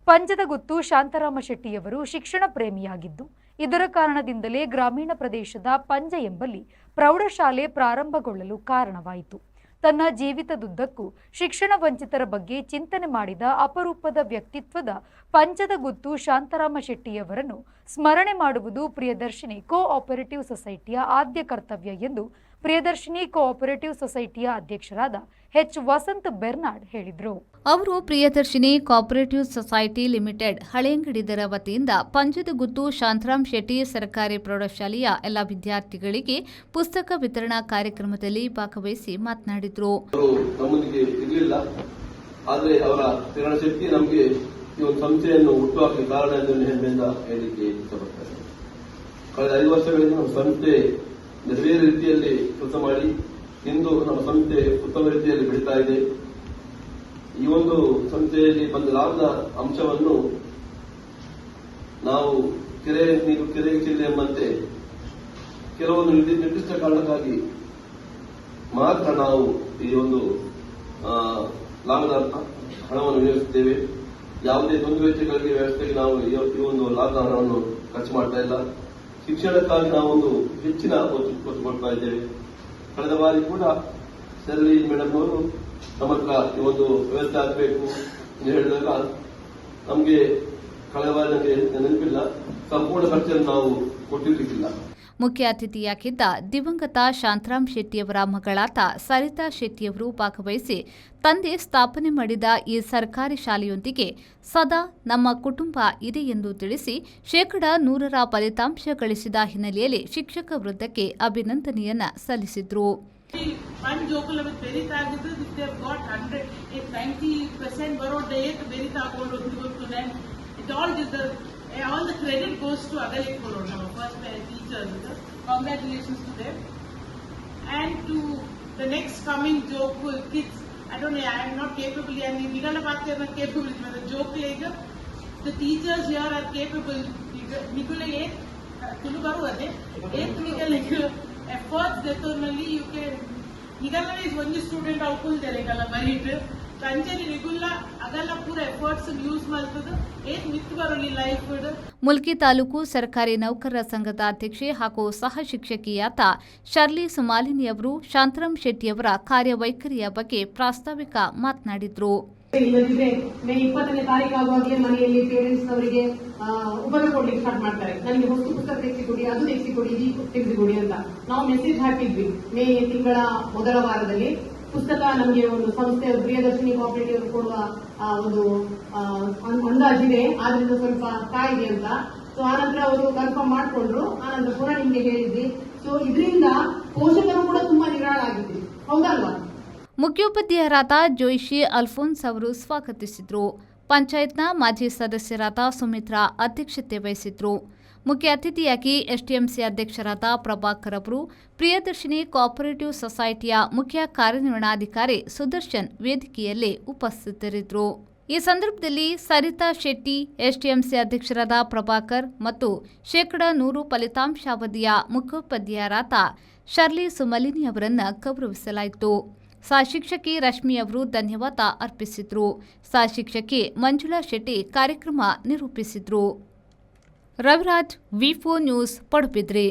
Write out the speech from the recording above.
ಪಂಜದಗುತ್ತು ಶಾಂತರಾಮ ಶೆಟ್ಟಿಯವರು ಶಿಕ್ಷಣ ಪ್ರೇಮಿಯಾಗಿದ್ದು, ಇದರ ಕಾರಣದಿಂದಲೇ ಗ್ರಾಮೀಣ ಪ್ರದೇಶದ ಪಂಜ ಎಂಬಲ್ಲಿ ಪ್ರೌಢಶಾಲೆ ಪ್ರಾರಂಭಗೊಳ್ಳಲು ಕಾರಣವಾಯಿತು. ತನ್ನ ಜೀವಿತದುದ್ದಕ್ಕೂ ಶಿಕ್ಷಣ ವಂಚಿತರ ಬಗ್ಗೆ ಚಿಂತನೆ ಮಾಡಿದ ಅಪರೂಪದ ವ್ಯಕ್ತಿತ್ವದ ಪಂಜದಗುತ್ತು ಶಾಂತರಾಮ ಶೆಟ್ಟಿಯವರನ್ನು ಸ್ಮರಣೆ ಮಾಡುವುದು ಪ್ರಿಯದರ್ಶಿನಿ ಕೋಆಪರೇಟಿವ್ ಸೊಸೈಟಿಯ ಆದ್ಯ ಕರ್ತವ್ಯ ಎಂದು ಪ್ರಿಯದರ್ಶಿನಿ ಕೋಆಪರೇಟಿವ್ ಸೊಸೈಟಿಯ ಅಧ್ಯಕ್ಷರಾದ ಎಚ್ ವಸಂತ್ ಬೆರ್ನಾಡ್ ಹೇಳಿದರು. ಅವರು ಪ್ರಿಯದರ್ಶಿನಿ ಕೋಆಪರೇಟಿವ್ ಸೊಸೈಟಿ ಲಿಮಿಟೆಡ್ ಹಳೆಯಂಗಡಿದರ ವತಿಯಿಂದ ಪಂಜದಗುತ್ತು ಶಾಂತರಾಮ್ ಶೆಟ್ಟಿ ಸರ್ಕಾರಿ ಪ್ರೌಢಶಾಲೆಯ ಎಲ್ಲ ವಿದ್ಯಾರ್ಥಿಗಳಿಗೆ ಪುಸ್ತಕ ವಿತರಣಾ ಕಾರ್ಯಕ್ರಮದಲ್ಲಿ ಭಾಗವಹಿಸಿ ಮಾತನಾಡಿದರು. ಆದರೆ ಅವರ ಕಿರಣ ಶಕ್ತಿ ನಮಗೆ ಈ ಒಂದು ಸಂಸ್ಥೆಯನ್ನು ಹುಟ್ಟುಹಾಕಲು ಕಾರಣ ಎಂದು ಹೆಮ್ಮೆಯಿಂದ ಹೇಳಿಕೆ ಇಷ್ಟಪಡ್ತಾರೆ. ಕಳೆದ 5 ವರ್ಷಗಳಿಂದ ನಮ್ಮ ಸಂಸ್ಥೆ ಬೇರೆ ರೀತಿಯಲ್ಲಿ ಕೆಲಸ ಮಾಡಿ ಇಂದು ನಮ್ಮ ಸಂಸ್ಥೆ ಉತ್ತಮ ರೀತಿಯಲ್ಲಿ ಬೆಳೀತಾ ಇದೆ. ಈ ಒಂದು ಸಂಸ್ಥೆಯಲ್ಲಿ ಬಂದ ಲಾಭದ ಅಂಶವನ್ನು ನಾವು ಕೆರೆ ನೀರು ಕೆರೆಗೆ ಚೆಲ್ಲಿ ಎಂಬಂತೆ ಕೆಲವೊಂದು ನಿರ್ದಿಷ್ಟ ಕಾರಣಕ್ಕಾಗಿ ಮಾತ್ರ ನಾವು ಈ ಒಂದು ಲಾಭದ ಹಣವನ್ನು ವಿನಿಯೋಗಿಸುತ್ತೇವೆ. ಯಾವುದೇ ದುಂದು ವೆಚ್ಚಗಳಿಗೆ ವ್ಯವಸ್ಥೆಗೆ ನಾವು ಈ ಒಂದು ಲಾಭದ ಹಣವನ್ನು ಖರ್ಚು ಮಾಡ್ತಾ ಇಲ್ಲ. ಶಿಕ್ಷಣಕ್ಕಾಗಿ ನಾವೊಂದು ಹೆಚ್ಚಿನ ಒತ್ತು ಕೊಡ್ತಾ ಇದ್ದೇವೆ. ಕಳೆದ ಬಾರಿ ಕೂಡ ಶರ್ಲಿ ಮೇಡಮ್ ಅವರು ನಮ್ಮ ಹತ್ರ ಈ ಒಂದು ವ್ಯವಸ್ಥೆ ಆಗಬೇಕು ಎಂದು ಹೇಳಿದಾಗ ನಮಗೆ ಕಳೆದ ಬಾರಿ ನಮಗೆ ನೆನಪಿಲ್ಲ, ಸಂಪೂರ್ಣ ಖರ್ಚನ್ನು ನಾವು ಕೊಟ್ಟಿರಲಿಕ್ಕಿಲ್ಲ. ಮುಖ್ಯ ಅತಿಥಿಯಾಗಿದ್ದ ದಿವಂಗತ ಶಾಂತರಾಮ್ ಶೆಟ್ಟಿಯವರ ಮಗಳಾದ ಸರಿತಾ ಶೆಟ್ಟಿಯವರು ಭಾಗವಹಿಸಿ ತಂದೆ ಸ್ಥಾಪನೆ ಮಾಡಿದ ಈ ಸರ್ಕಾರಿ ಶಾಲೆಯೊಂದಿಗೆ ಸದಾ ನಮ್ಮ ಕುಟುಂಬ ಇದೆ ಎಂದು ತಿಳಿಸಿ 100% ಫಲಿತಾಂಶ ಗಳಿಸಿದ ಹಿನ್ನೆಲೆಯಲ್ಲಿ ಶಿಕ್ಷಕ ವೃಂದಕ್ಕೆ ಅಭಿನಂದನೆಯನ್ನ ಸಲ್ಲಿಸಿದ್ರು. All the credit goes to Agalit Corona, our first teachers. Congratulations to them. And to the next coming joke kids, I don't know, I am not capable, I am not capable, but the joke later, the teachers here are capable. Nikula Tulubaru ade, efforts that only you can. Nigala is one student output delegala merit. ಕಂಚರಿ ನಿಗುಲ್ಲ ಅದೆಲ್ಲ ಪೂರ efforts use ಮಾಡ್ತದೆ ಏನ್ ಮಿತ್ತು Baroli life. Mulki taluk ಸರ್ಕಾರಿ ನೌಕರರ ಸಂಘದ ಅಧ್ಯಕ್ಷೆ ಹಾಗೂ ಸಹ ಶಿಕ್ಷಕಿಯಾದ ಶರ್ಲಿ ಸುಮಾಲಿನಿ ಅವರು ಶಾಂತರಾಮ್ ಶೆಟ್ಟಿಯವರ ಕಾರ್ಯವೈಖರಿಯ ಬಗ್ಗೆ ಪ್ರಾಸ್ತಾವಿಕ ಮಾತನಾಡಿದ್ರು. ಇಲ್ಲದಿದ್ರೆ ಮೇ 20ನೇ ತಾರೀಕು ಆಗುವಾಗಲೇ ಮನೆಯಲ್ಲಿ ಪೇರೆಂಟ್ಸ್ ಅವರಿಗೆ ಉಪದ್ರ ಕೊಡ್ಲಿಕ್ಕೆ ಸ್ಟಾರ್ಟ್ ಮಾಡ್ತಾರೆ. ನನಗೆ ಹೊಸ ಪುಸ್ತಕ ತೆಗೆಸಿಕೊಡಿ, ಅದು ತೆಗೆಸಿಕೊಡಿ, ಇದು ತೆಗೆಸಿಕೊಡಿ ಅಂತ ನಾವು ಮೆಸೇಜ್ ಹಾಕಿದ್ವಿ. ಮೇ ತಿಂಗಳ ಮೊದಲ ವಾರದಲ್ಲಿ ಪುಸ್ತಕ ನಮಗೆ ಒಂದು ಸಂಸ್ಥೆ ಪ್ರಿಯದರ್ಶಿನಿ ಕೋಆಪರೇಟಿವ್ ಕೊಡುವ ಒಂದು ಅಂದಾಜಿದೆ, ಆದ್ರಿಂದ ಸ್ವಲ್ಪ ಕಾಯಿದೆ ಅಂತ. ಸೊ ಆನಂತರ ಅವರು ಕನ್ಫರ್ಮ್ ಮಾಡಿಕೊಂಡ್ರು. ಆನಂತರ ಪುನಃ ನಿಮ್ಗೆ ಹೇಳಿದ್ವಿ. ಸೊ ಇದರಿಂದ ಪೋಷಕರು ಕೂಡ ತುಂಬಾ ನಿರಾಳಾಗಿದ್ವಿ, ಹೌದಲ್ವಾ? ಮುಖ್ಯೋಪಾಧ್ಯಾಯರಾದ ಜೋಯಿಶಿ ಅಲ್ಫೋನ್ಸ್ ಅವರು ಸ್ವಾಗತಿಸಿದ್ರು. ಪಂಚಾಯತ್ನ ಮಾಜಿ ಸದಸ್ಯರಾದ ಸುಮಿತ್ರಾ ಅಧ್ಯಕ್ಷತೆ ವಹಿಸಿದ್ರು. ಮುಖ್ಯ ಅತಿಥಿಯಾಗಿ ಎಸ್ಟಿಎಂಸಿ ಅಧ್ಯಕ್ಷರಾದ ಪ್ರಭಾಕರ್ ಅವರು, ಪ್ರಿಯದರ್ಶಿನಿ ಕೋಆಪರೇಟಿವ್ ಸೊಸೈಟಿಯ ಮುಖ್ಯ ಕಾರ್ಯನಿರ್ವಹಣಾಧಿಕಾರಿ ಸುದರ್ಶನ್ ವೇದಿಕೆಯಲ್ಲಿ ಉಪಸ್ಥಿತರಿದ್ದರು. ಈ ಸಂದರ್ಭದಲ್ಲಿ ಸರಿತಾ ಶೆಟ್ಟಿ, ಎಸ್ಟಿಎಂಸಿ ಅಧ್ಯಕ್ಷರಾದ ಪ್ರಭಾಕರ್ ಮತ್ತು 100% ಫಲಿತಾಂಶಾವಧಿಯ ಮುಖ್ಯೋಪಾಧ್ಯಾಯರಾದ ಶರ್ಲಿ ಸುಮಲಿನಿ ಅವರನ್ನು ಗೌರವಿಸಲಾಯಿತು. ಸಹ ಶಿಕ್ಷಕಿ ರಶ್ಮಿ ಅವರು ಧನ್ಯವಾದ ಅರ್ಪಿಸಿದ್ರು. ಸಹ ಶಿಕ್ಷಕಿ ಮಂಜುಳಾ ಶೆಟ್ಟಿ ಕಾರ್ಯಕ್ರಮ ನಿರೂಪಿಸಿದ್ರು. ರವಿರಾಜ್, ವಿ4 ನ್ಯೂಸ್, ಪಡುಬಿದ್ರಿ.